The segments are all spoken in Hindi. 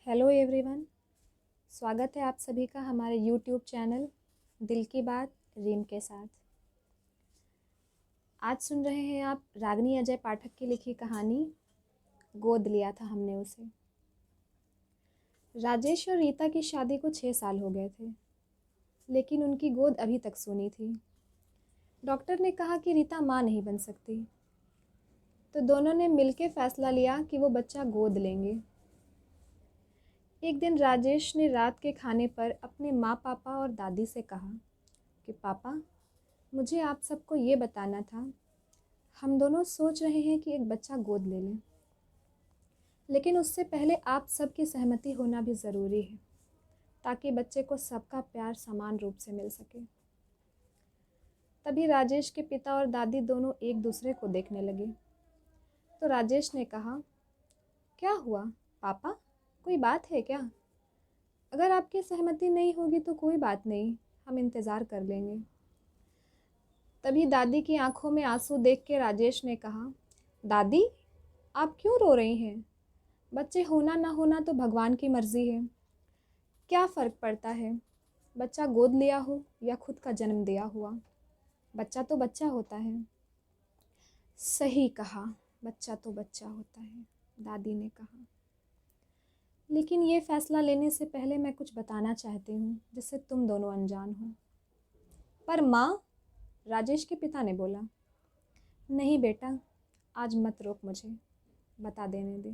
Hello everyone. स्वागत है आप सभी का हमारे यूट्यूब चैनल दिल की बात रीम के साथ। आज सुन रहे हैं आप रागिनी अजय पाठक की लिखी कहानी गोद लिया था हमने उसे। राजेश और रीता की शादी को 6 साल हो गए थे, लेकिन उनकी गोद अभी तक सूनी थी। डॉक्टर ने कहा कि रीता माँ नहीं बन सकती, तो दोनों ने मिलकर फैसला लिया कि वो बच्चा गोद लेंगे। एक दिन राजेश ने रात के खाने पर अपने माँ पापा और दादी से कहा कि पापा, मुझे आप सबको ये बताना था, हम दोनों सोच रहे हैं कि एक बच्चा गोद ले लें, लेकिन उससे पहले आप सबकी सहमति होना भी ज़रूरी है, ताकि बच्चे को सबका प्यार समान रूप से मिल सके। तभी राजेश के पिता और दादी दोनों एक दूसरे को देखने लगे। तो राजेश ने कहा, क्या हुआ पापा, कोई बात है क्या? अगर आपकी सहमति नहीं होगी तो कोई बात नहीं, हम इंतज़ार कर लेंगे। तभी दादी की आंखों में आंसू देख के राजेश ने कहा, दादी, आप क्यों रो रही हैं? बच्चे होना ना होना तो भगवान की मर्जी है। क्या फ़र्क पड़ता है, बच्चा गोद लिया हो या खुद का जन्म दिया हुआ? बच्चा तो बच्चा होता है। सही कहा, बच्चा तो बच्चा होता है, दादी ने कहा। लेकिन ये फ़ैसला लेने से पहले मैं कुछ बताना चाहती हूँ जिससे तुम दोनों अनजान हो। पर माँ, राजेश के पिता ने बोला। नहीं बेटा, आज मत रोक मुझे, बता देने दे,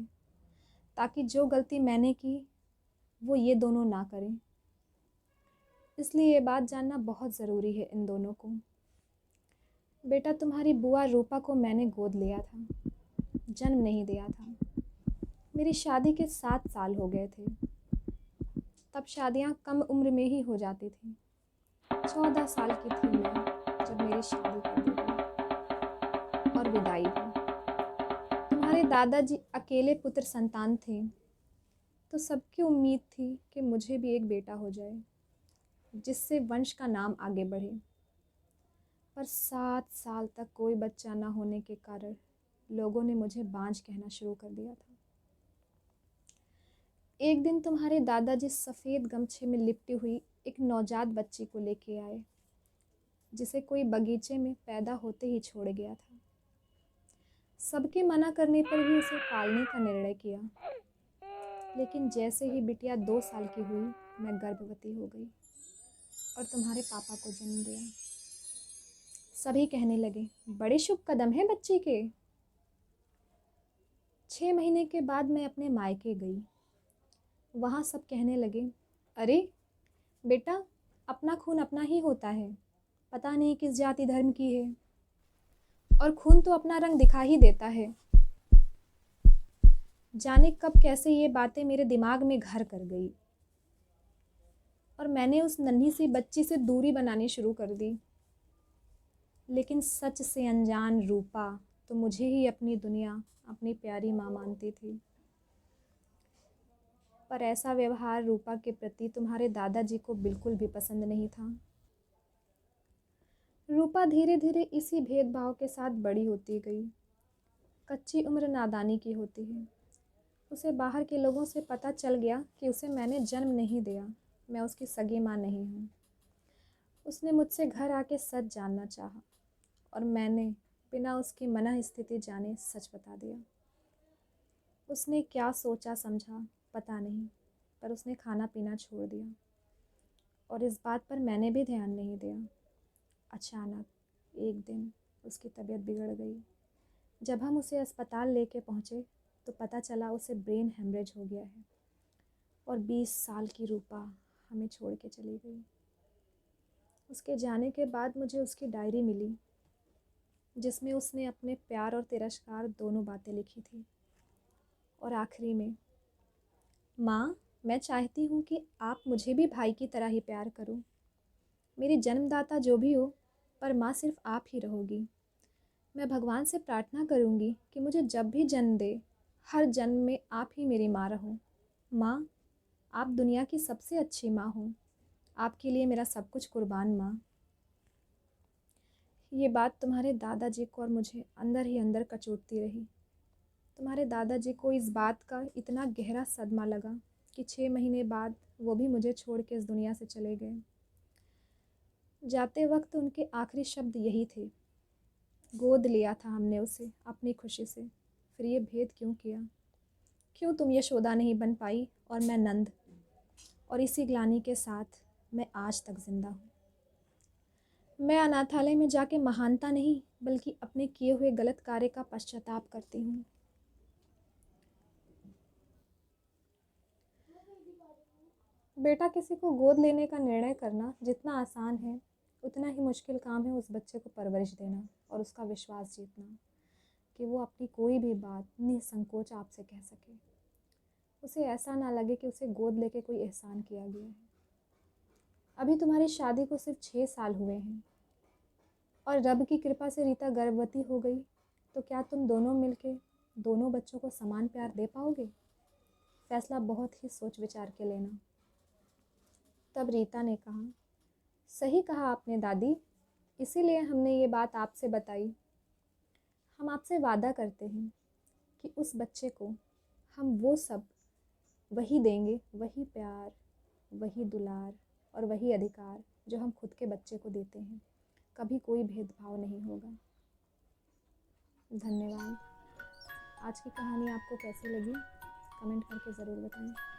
ताकि जो गलती मैंने की वो ये दोनों ना करें। इसलिए ये बात जानना बहुत ज़रूरी है इन दोनों को। बेटा, तुम्हारी बुआ रूपा को मैंने गोद लिया था, जन्म नहीं दिया था। मेरी शादी के 7 साल हो गए थे। तब शादियाँ कम उम्र में ही हो जाती थी। 14 साल की थी मैं जब मेरी शादी कर दी गई और विदाई भी। तुम्हारे दादाजी अकेले पुत्र संतान थे, तो सबकी उम्मीद थी कि मुझे भी एक बेटा हो जाए, जिससे वंश का नाम आगे बढ़े। पर 7 साल तक कोई बच्चा न होने के कारण लोगों ने मुझे बांझ कहना शुरू कर दिया था। एक दिन तुम्हारे दादाजी सफ़ेद गमछे में लिपटी हुई एक नवजात बच्ची को लेके आए, जिसे कोई बगीचे में पैदा होते ही छोड़ गया था। सबके मना करने पर भी उसे पालने का निर्णय किया। लेकिन जैसे ही बिटिया 2 साल की हुई, मैं गर्भवती हो गई और तुम्हारे पापा को जन्म दिया। सभी कहने लगे, बड़े शुभ कदम है बच्ची के। 6 महीने के बाद मैं अपने मायके गई। वहाँ सब कहने लगे, अरे बेटा, अपना खून अपना ही होता है, पता नहीं किस जाति धर्म की है, और खून तो अपना रंग दिखा ही देता है। जाने कब कैसे ये बातें मेरे दिमाग में घर कर गई और मैंने उस नन्ही सी बच्ची से दूरी बनानी शुरू कर दी। लेकिन सच से अनजान रूपा तो मुझे ही अपनी दुनिया, अपनी प्यारी माँ मानती थी। पर ऐसा व्यवहार रूपा के प्रति तुम्हारे दादाजी को बिल्कुल भी पसंद नहीं था। रूपा धीरे धीरे इसी भेदभाव के साथ बड़ी होती गई। कच्ची उम्र नादानी की होती है। उसे बाहर के लोगों से पता चल गया कि उसे मैंने जन्म नहीं दिया, मैं उसकी सगी माँ नहीं हूँ। उसने मुझसे घर आके सच जानना चाहा और मैंने बिना उसकी मना स्थिति जाने सच बता दिया। उसने क्या सोचा समझा पता नहीं, पर उसने खाना पीना छोड़ दिया और इस बात पर मैंने भी ध्यान नहीं दिया। अचानक एक दिन उसकी तबीयत बिगड़ गई। जब हम उसे अस्पताल लेके पहुँचे तो पता चला उसे ब्रेन हेमरेज हो गया है और 20 साल की रूपा हमें छोड़ के चली गई। उसके जाने के बाद मुझे उसकी डायरी मिली, जिसमें उसने अपने प्यार और तिरस्कार दोनों बातें लिखी थी। और आखिरी में, माँ, मैं चाहती हूँ कि आप मुझे भी भाई की तरह ही प्यार करो। मेरी जन्मदाता जो भी हो, पर माँ सिर्फ आप ही रहोगी। मैं भगवान से प्रार्थना करूँगी कि मुझे जब भी जन्म दे, हर जन्म में आप ही मेरी माँ रहो। माँ, आप दुनिया की सबसे अच्छी माँ हो। आपके लिए मेरा सब कुछ कुर्बान माँ। ये बात तुम्हारे दादाजी को और मुझे अंदर ही अंदर कचोटती रही। तुम्हारे दादाजी को इस बात का इतना गहरा सदमा लगा कि 6 महीने बाद वो भी मुझे छोड़ के इस दुनिया से चले गए। जाते वक्त उनके आखिरी शब्द यही थे, गोद लिया था हमने उसे अपनी खुशी से, फिर ये भेद क्यों किया? क्यों तुम यशोदा नहीं बन पाई और मैं नंद? और इसी ग्लानि के साथ मैं आज तक जिंदा हूँ। मैं अनाथालय में जाके महानता नहीं बल्कि अपने किए हुए गलत कार्य का पश्चाताप करती हूँ। बेटा, किसी को गोद लेने का निर्णय करना जितना आसान है उतना ही मुश्किल काम है उस बच्चे को परवरिश देना और उसका विश्वास जीतना कि वो अपनी कोई भी बात निसंकोच आपसे कह सके। उसे ऐसा ना लगे कि उसे गोद लेके कोई एहसान किया गया है। अभी तुम्हारी शादी को सिर्फ 6 साल हुए हैं और रब की कृपा से रीता गर्भवती हो गई, तो क्या तुम दोनों मिलके दोनों बच्चों को समान प्यार दे पाओगे? फैसला बहुत ही सोच विचार के लेना। तब रीता ने कहा, सही कहा आपने दादी, इसीलिए हमने ये बात आपसे बताई। हम आपसे वादा करते हैं कि उस बच्चे को हम वो सब वही देंगे, वही प्यार, वही दुलार और वही अधिकार जो हम खुद के बच्चे को देते हैं। कभी कोई भेदभाव नहीं होगा। धन्यवाद। आज की कहानी आपको कैसी लगी? कमेंट करके ज़रूर बताएं।